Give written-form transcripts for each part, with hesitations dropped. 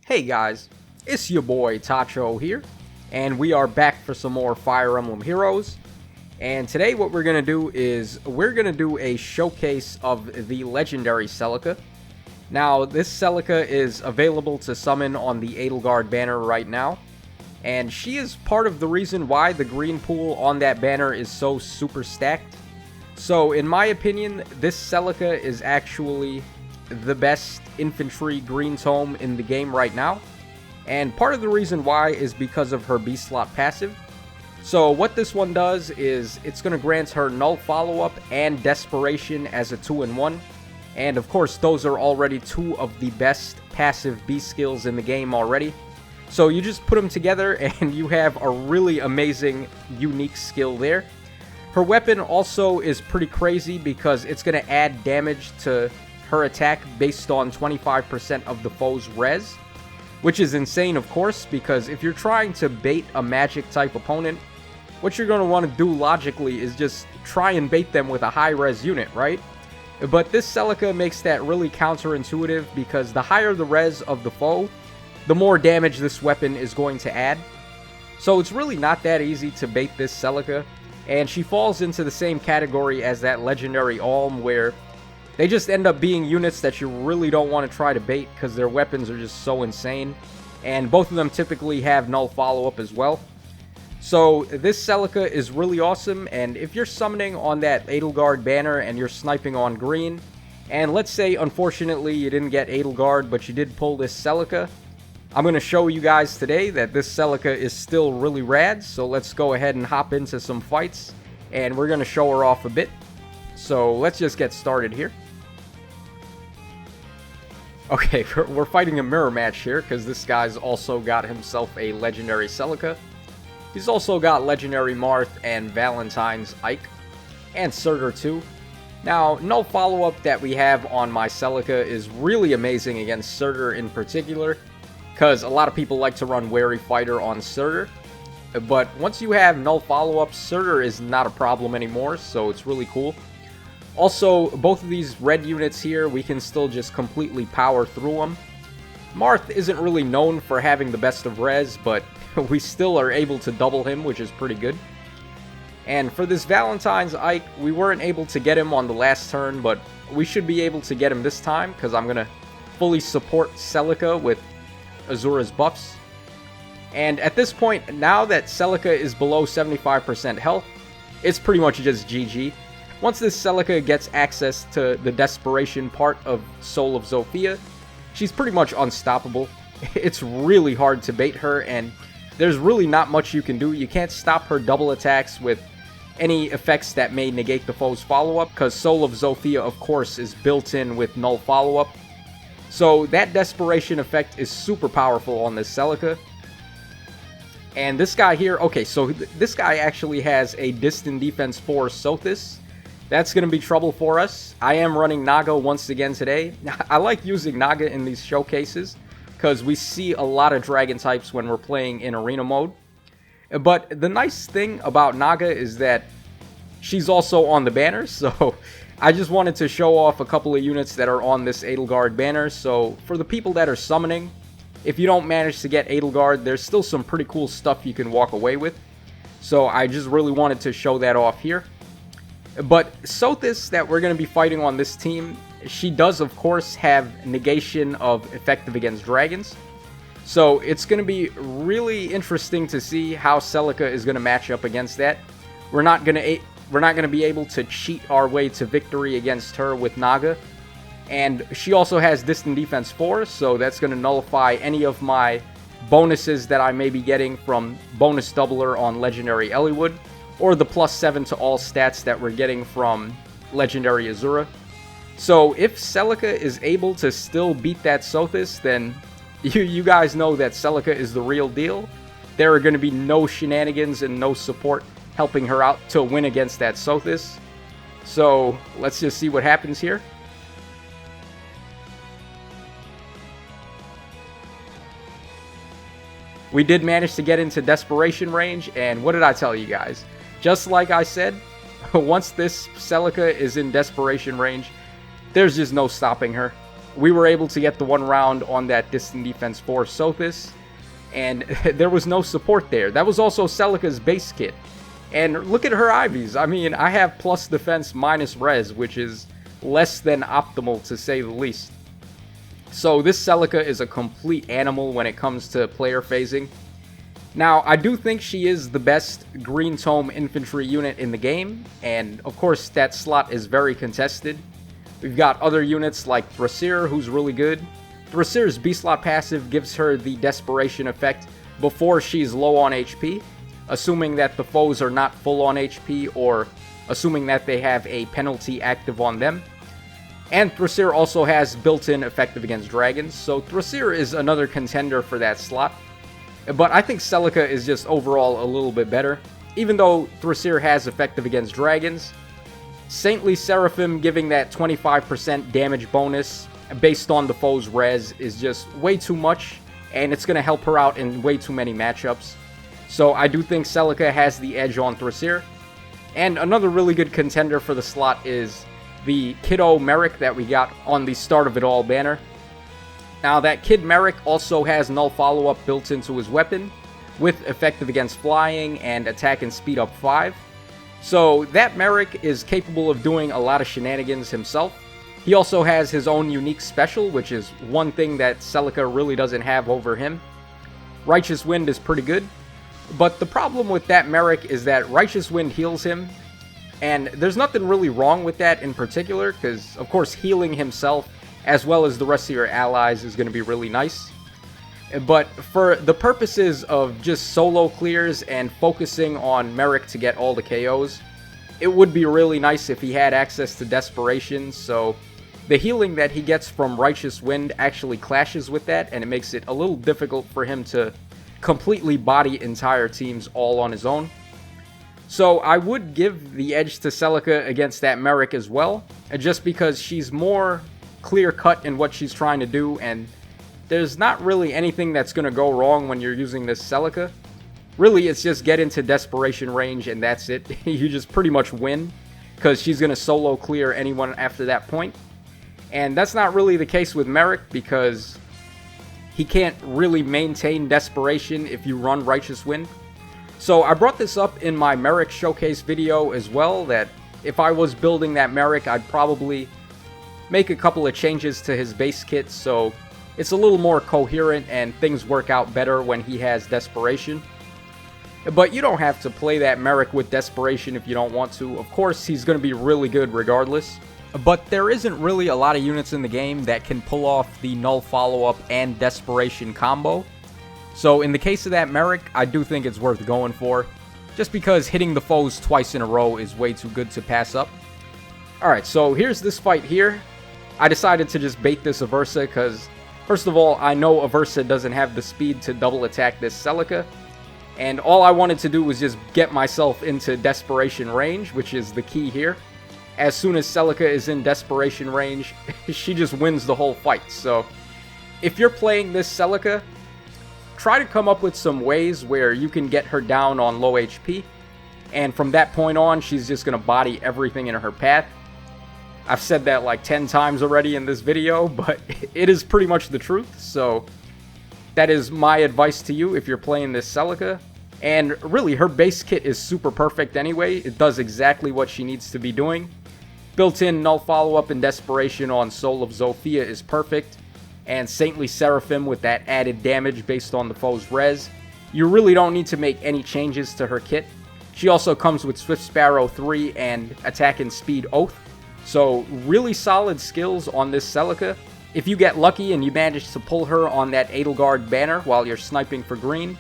Hey guys, it's your boy Tacho here, and we are back for some more Fire Emblem Heroes. And today what we're going to do is we're going to do a showcase of the Legendary Celica. Now this Celica is available to summon on the Edelgard banner right now, and she is part of the reason why the green pool on that banner is so super stacked. So in my opinion, this Celica is actually the best infantry green tome in the game right now, and part of the reason why is because of her beast slot passive. So what this one does is it's going to grant her null follow-up and desperation as a 2-in-1, and of course those are already two of the best passive beast skills in the game already. So you just put them together and you have a really amazing unique skill there. Her weapon also is pretty crazy because it's going to add damage to her attack based on 25% of the foe's res, which is insane, of course, because if you're trying to bait a magic type opponent, what you're going to want to do logically is just try and bait them with a high res unit, right? But this Celica makes that really counterintuitive because the higher the res of the foe, the more damage this weapon is going to add. So it's really not that easy to bait this Celica, and she falls into the same category as that Legendary Alm, where they just end up being units that you really don't want to try to bait because their weapons are just so insane. And both of them typically have null follow-up as well. So this Celica is really awesome, and if you're summoning on that Edelgard banner and you're sniping on green, and let's say unfortunately you didn't get Edelgard but you did pull this Celica, I'm going to show you guys today that this Celica is still really rad. So let's go ahead and hop into some fights, and we're going to show her off a bit. So let's just get started here. Okay, we're fighting a mirror match here because this guy's also got himself a Legendary Celica. He's also got Legendary Marth and Valentine's Ike, and Surtur too. Now, null follow-up that we have on my Celica is really amazing against Surtur in particular, because a lot of people like to run Wary Fighter on Surtur. But once you have null follow-up, Surtur is not a problem anymore, so it's really cool. Also, both of these red units here, we can still just completely power through them. Marth isn't really known for having the best of res, but we still are able to double him, which is pretty good. And for this Valentine's Ike, we weren't able to get him on the last turn, but we should be able to get him this time, because I'm going to fully support Celica with Azura's buffs. And at this point, now that Celica is below 75% health, it's pretty much just GG. Once this Celica gets access to the desperation part of Soul of Zofia, she's pretty much unstoppable. It's really hard to bait her, and there's really not much you can do. You can't stop her double attacks with any effects that may negate the foe's follow-up, because Soul of Zofia, of course, is built in with null follow-up. So that desperation effect is super powerful on this Celica. And this guy here, okay, so this guy actually has a Distant Defense 4 Sothis. That's going to be trouble for us. I am running Naga once again today. I like using Naga in these showcases because we see a lot of dragon types when we're playing in arena mode. But the nice thing about Naga is that she's also on the banner, so I just wanted to show off a couple of units that are on this Edelgard banner. So for the people that are summoning, if you don't manage to get Edelgard, there's still some pretty cool stuff you can walk away with. So I just really wanted to show that off here. But Sothis that we're going to be fighting on this team, she does of course have negation of effective against dragons. So it's going to be really interesting to see how Celica is going to match up against that. We're not going to be able to cheat our way to victory against her with Naga. And she also has Distant Defense 4, so that's going to nullify any of my bonuses that I may be getting from bonus doubler on Legendary Eliwood, or the +7 to all stats that we're getting from Legendary Azura. So if Celica is able to still beat that Sothis, then you guys know that Celica is the real deal. There are going to be no shenanigans and no support helping her out to win against that Sothis. So let's just see what happens here. We did manage to get into desperation range, and what did I tell you guys? Just like I said, once this Celica is in desperation range, there's just no stopping her. we were able to get the 1 round on that Distant Defense 4 Sothis, and there was no support there. That was also Celica's base kit. And look at her Ivies. I mean, I have plus defense minus res, which is less than optimal to say the least. So this Celica is a complete animal when it comes to player phasing. Now, I do think she is the best Green Tome infantry unit in the game, and of course that slot is very contested. We've got other units like Thrasir, who's really good. Thrasir's B-slot passive gives her the Desperation effect before she's low on HP, assuming that the foes are not full on HP or assuming that they have a penalty active on them. And Thrasir also has built-in effective against dragons, so Thrasir is another contender for that slot. But I think Celica is just overall a little bit better. Even though Thrasir has effective against dragons, Saintly Seraphim giving that 25% damage bonus based on the foe's res is just way too much, and it's going to help her out in way too many matchups. So I do think Celica has the edge on Thrasir. And another really good contender for the slot is the Kiddo Merrick that we got on the Start of It All banner. Now that Kid Merrick also has null follow-up built into his weapon, with effective against flying and attack and speed up 5. So that Merrick is capable of doing a lot of shenanigans himself. He also has his own unique special, which is one thing that Celica really doesn't have over him. Righteous Wind is pretty good, but the problem with that Merrick is that Righteous Wind heals him, and there's nothing really wrong with that in particular, because of course healing himself as well as the rest of your allies is going to be really nice. But for the purposes of just solo clears and focusing on Merrick to get all the KOs, it would be really nice if he had access to Desperation, so the healing that he gets from Righteous Wind actually clashes with that, and it makes it a little difficult for him to completely body entire teams all on his own. So I would give the edge to Celica against that Merrick as well, just because she's more clear-cut in what she's trying to do, and there's not really anything that's going to go wrong when you're using this Celica. Really, it's just get into Desperation range and that's it. You just pretty much win, because she's going to solo clear anyone after that point. And that's not really the case with Merrick, because he can't really maintain Desperation if you run Righteous Wind. So I brought this up in my Merrick showcase video as well, that if I was building that Merrick, I'd probably make a couple of changes to his base kit so it's a little more coherent and things work out better when he has Desperation. But you don't have to play that Merrick with Desperation if you don't want to. Of course, he's going to be really good regardless. But there isn't really a lot of units in the game that can pull off the Null Follow-Up and Desperation combo. So in the case of that Merrick, I do think it's worth going for, just because hitting the foes twice in a row is way too good to pass up. Alright, so here's this fight here. I decided to just bait this Aversa because, first of all, I know Aversa doesn't have the speed to double attack this Celica. And all I wanted to do was just get myself into Desperation range, which is the key here. As soon as Celica is in Desperation range, she just wins the whole fight. So, if you're playing this Celica, try to come up with some ways where you can get her down on low HP. And from that point on, she's just going to body everything in her path. I've said that like 10 times already in this video, but it is pretty much the truth. So, that is my advice to you if you're playing this Celica. And really, her base kit is super perfect anyway. It does exactly what she needs to be doing. Built-in Null Follow-Up and Desperation on Soul of Zofia is perfect. And Saintly Seraphim with that added damage based on the foe's res. You really don't need to make any changes to her kit. She also comes with Swift Sparrow 3 and Attack and Speed Oath. So really solid skills on this Celica. If you get lucky and you manage to pull her on that Edelgard banner while you're sniping for green,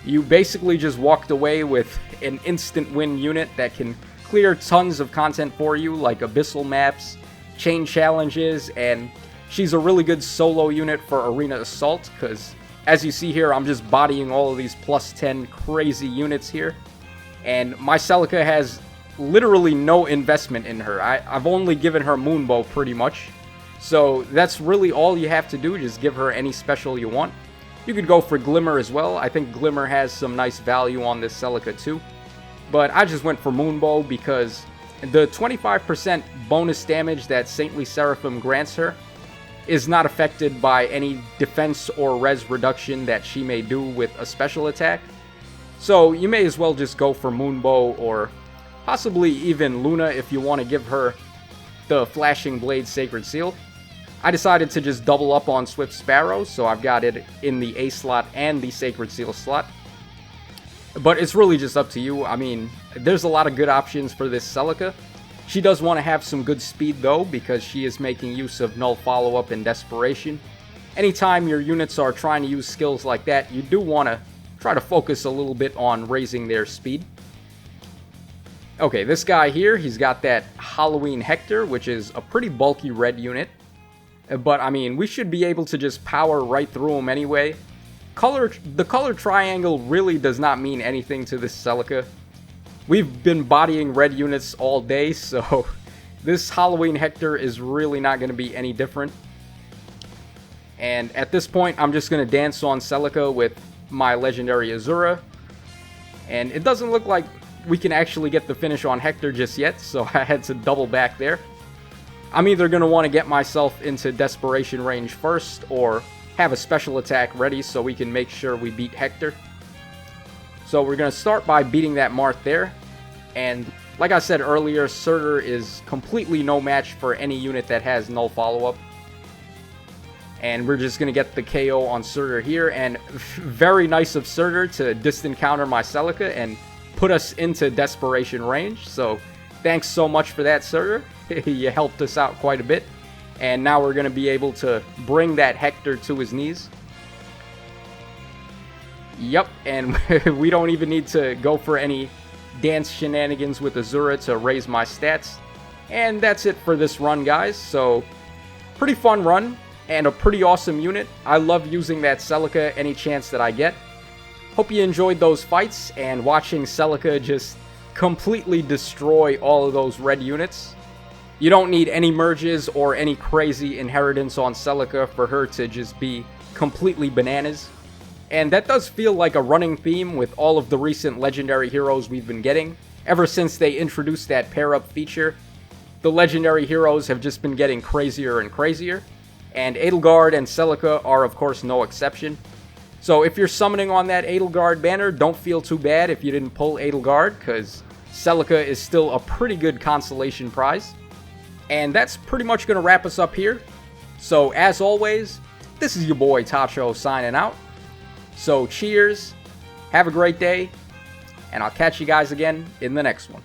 you basically just walked away with an instant win unit that can clear tons of content for you, like Abyssal maps, chain challenges, and she's a really good solo unit for Arena Assault, because as you see here, I'm just bodying all of these plus 10 crazy units here, and my Celica has literally no investment in her. I've only given her Moonbow pretty much, so that's really all you have to do, just give her any special you want. You could go for Glimmer as well. I think Glimmer has some nice value on this Celica too. But I just went for Moonbow because the 25% bonus damage that Saintly Seraphim grants her is not affected by any defense or res reduction that she may do with a special attack. So you may as well just go for Moonbow or possibly even Luna if you want to give her the Flashing Blade Sacred Seal. I decided to just double up on Swift Sparrow, so I've got it in the A slot and the Sacred Seal slot. But it's really just up to you. I mean, there's a lot of good options for this Celica. She does want to have some good speed though, because she is making use of Null Follow-Up and Desperation. Anytime your units are trying to use skills like that, you do want to try to focus a little bit on raising their speed. Okay, this guy here, he's got that Halloween Hector, which is a pretty bulky red unit. But, I mean, we should be able to just power right through him anyway. The color triangle really does not mean anything to this Celica. We've been bodying red units all day, so this Halloween Hector is really not going to be any different. And at this point, I'm just going to dance on Celica with my Legendary Azura. And it doesn't look like we can actually get the finish on Hector just yet, so I had to double back there. I'm either going to want to get myself into Desperation range first, or have a special attack ready so we can make sure we beat Hector. So we're going to start by beating that Marth there. And like I said earlier, Surtur is completely no match for any unit that has Null Follow-Up. And we're just going to get the KO on Surtur here. And very nice of Surtur to distant counter my Celica and put us into Desperation range. So thanks so much for that, Surtur. You helped us out quite a bit. And now we're going to be able to bring that Hector to his knees. Yep, and we don't even need to go for any dance shenanigans with Azura to raise my stats. And that's it for this run, guys. So, pretty fun run, and a pretty awesome unit. I love using that Celica any chance that I get. Hope you enjoyed those fights, and watching Celica just completely destroy all of those red units. You don't need any merges or any crazy inheritance on Celica for her to just be completely bananas. And that does feel like a running theme with all of the recent legendary heroes we've been getting. Ever since they introduced that pair-up feature, the legendary heroes have just been getting crazier and crazier. And Edelgard and Celica are of course no exception. So if you're summoning on that Edelgard banner, don't feel too bad if you didn't pull Edelgard, because Celica is still a pretty good consolation prize. And that's pretty much going to wrap us up here. So as always, this is your boy Tacho signing out. So cheers, have a great day, and I'll catch you guys again in the next one.